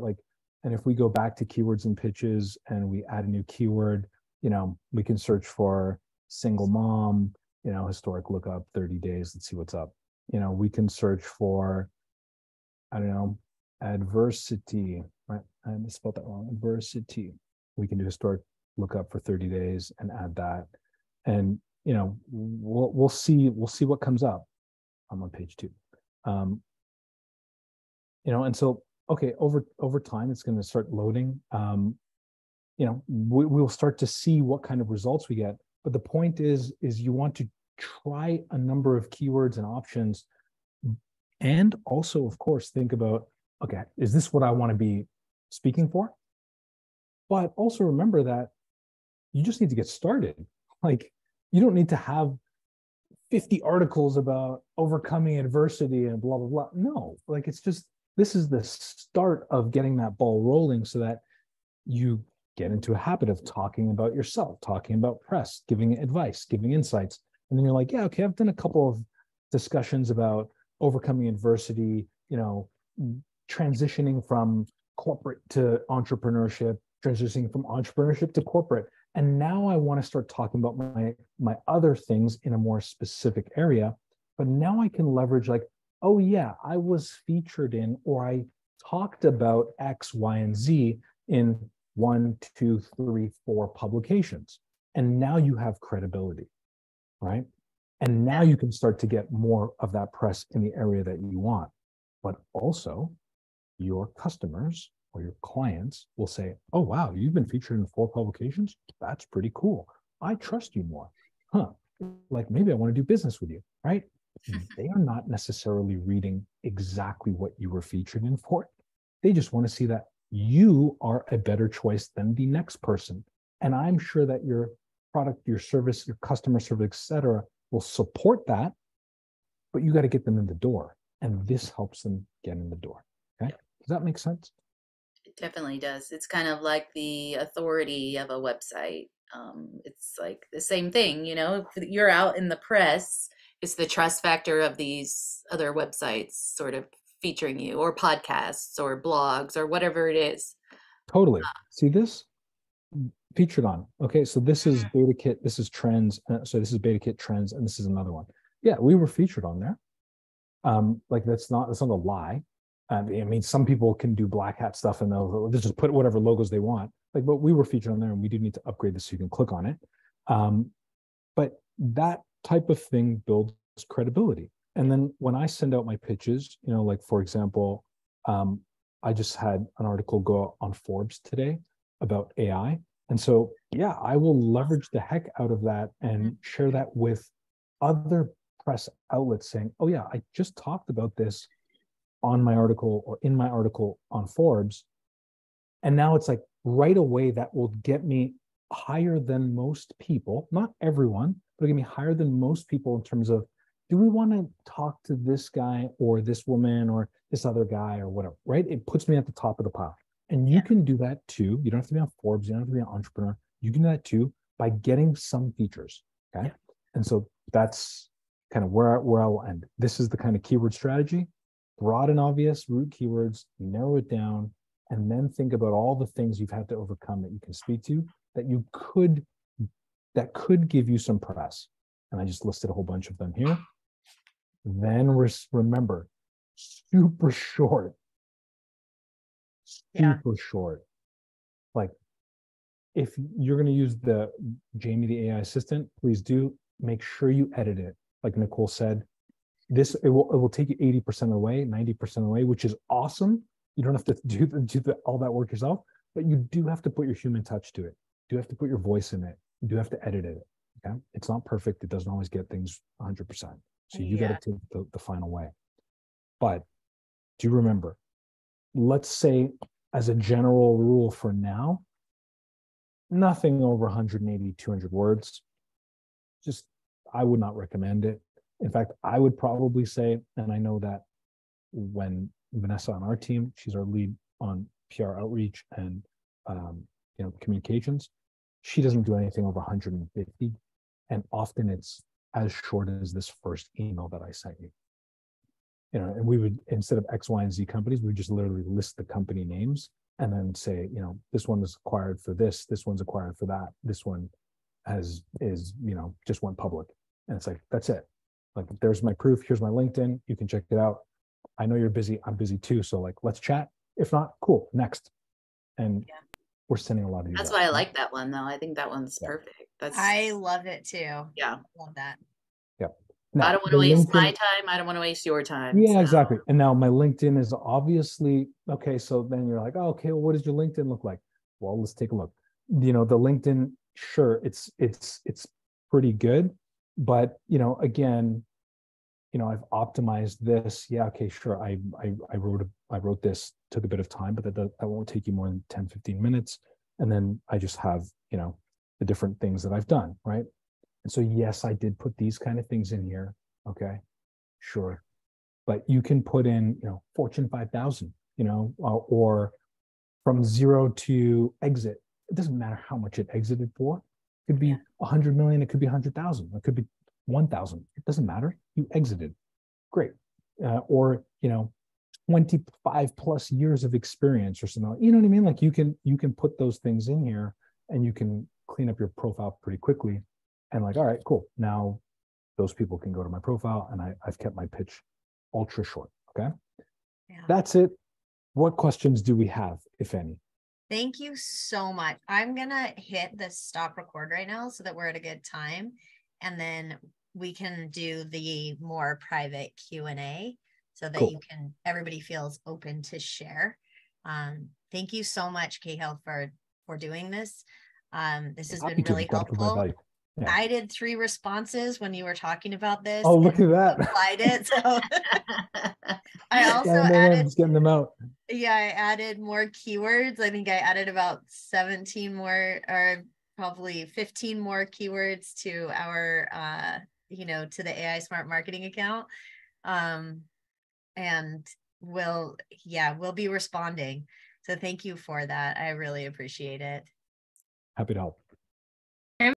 and if we go back to keywords and pitches and we add a new keyword, we can search for single mom, historic lookup, 30 days, let's see what's up. We can search for, I don't know, adversity, right? I spelled that wrong, adversity. We can do historic lookup for 30 days and add that. And, we'll see what comes up. I'm on page 2. And so, okay, over time, it's going to start loading. We'll start to see what kind of results we get. But the point is you want to try a number of keywords and options. And also, of course, think about, okay, is this what I want to be speaking for? But also remember that you just need to get started. You don't need to have 50 articles about overcoming adversity and blah, blah, blah. No, it's just, this is the start of getting that ball rolling so that you get into a habit of talking about yourself, talking about press, giving advice, giving insights. And then you're like, yeah, okay, I've done a couple of discussions about overcoming adversity, transitioning from corporate to entrepreneurship, transitioning from entrepreneurship to corporate. And now I want to start talking about my other things in a more specific area. But now I can leverage oh yeah, I was featured in, or I talked about X, Y, and Z in 1, 2, 3, 4 publications. And now you have credibility, right? And now you can start to get more of that press in the area that you want. But also, your customers or your clients will say, oh, wow, you've been featured in 4 publications? That's pretty cool. I trust you more. Maybe I want to do business with you, right? They are not necessarily reading exactly what you were featured in for. They just want to see that you are a better choice than the next person. And I'm sure that your product, your service, your customer service, et cetera, will support that, but you got to get them in the door. And this helps them get in the door. Okay. Does that make sense? It definitely does. It's kind of like the authority of a website. It's like the same thing, if you're out in the press, it's the trust factor of these other websites sort of featuring you, or podcasts or blogs or whatever it is. Totally. See this? Featured on. Okay, so this is Beta Kit, this is Trends. So this is Beta Kit Trends, and this is another one. Yeah, we were featured on there. That's not a lie. Some people can do black hat stuff and they'll just put whatever logos they want. But we were featured on there, and we do need to upgrade this so you can click on it. But that type of thing builds credibility. And then when I send out my pitches, for example, I just had an article go on Forbes today about AI. And so, yeah, I will leverage the heck out of that and share that with other press outlets saying, oh yeah, I just talked about this on my article or in my article on Forbes. And now it's right away that will get me higher than most people, not everyone, but it'll get me higher than most people in terms of, do we want to talk to this guy or this woman or this other guy or whatever, right? It puts me at the top of the pile. And you can do that too. You don't have to be on Forbes. You don't have to be an entrepreneur. You can do that too by getting some features, okay? Yeah. And so that's kind of where I will end. This is the kind of keyword strategy. Broad and obvious root keywords, narrow it down, and then think about all the things you've had to overcome that you can speak to that could give you some press. And I just listed a whole bunch of them here. Then remember, super short. If you're going to use the Jamie, the AI assistant, please do make sure you edit it. Like Nicole said, it will take you 80% away, 90% away, which is awesome. You don't have to do all that work yourself, but you do have to put your human touch to it. You do have to put your voice in it. You do have to edit it. Okay, it's not perfect. It doesn't always get things 100%. So you got to take the final way. But do remember, let's say as a general rule for now, nothing over 180, 200 words. I would not recommend it. In fact, I would probably say, and I know that when Vanessa on our team, she's our lead on PR outreach and communications. She doesn't do anything over 150, and often it's as short as this first email that I sent you. And we would, instead of X, Y, and Z companies, we would just literally list the company names and then say, this one was acquired for this one's acquired for that, this one just went public. And it's like, that's it. Like, there's my proof, here's my LinkedIn, you can check it out. I know you're busy, I'm busy too. So like, let's chat. If not, cool, next. And we're sending a lot of these. That's why I like that one though. I think that one's perfect. I love it too. Yeah. Love that. Yeah. Now, I don't want to waste my time. I don't want to waste your time. Yeah, exactly. And now my LinkedIn is obviously, okay, so then you're like, oh, okay, well, what does your LinkedIn look like? Well, let's take a look. The LinkedIn, sure, it's pretty good, but again, I've optimized this. Yeah, okay, sure. I wrote this, took a bit of time, but that won't take you more than 10, 15 minutes. And then I just have, the different things that I've done, right? And so, yes, I did put these kind of things in here. Okay, sure. But you can put in, Fortune 5,000, or from zero to exit. It doesn't matter how much it exited for. It could be 100 million. It could be 100,000. It could be 1,000. It doesn't matter. You exited. Great. Or, 25 plus years of experience or something. You know what I mean? Like you can put those things in here and you can clean up your profile pretty quickly. And like, all right, cool. Now those people can go to my profile and I've kept my pitch ultra short. Okay. Yeah. That's it. What questions do we have, if any? Thank you so much. I'm going to hit the stop record right now so that we're at a good time. And then we can do the more private Q&A so that everybody feels open to share. Thank you so much, Cahill, for doing this. This has been really helpful. Yeah. I did 3 responses when you were talking about this. Oh, look at that. Applied it. So I also added, just getting them out. Yeah, I added more keywords. I think I added about 17 more, or probably 15 more keywords to our, to the AI Smart Marketing account. And we'll be responding. So thank you for that. I really appreciate it. Happy to help.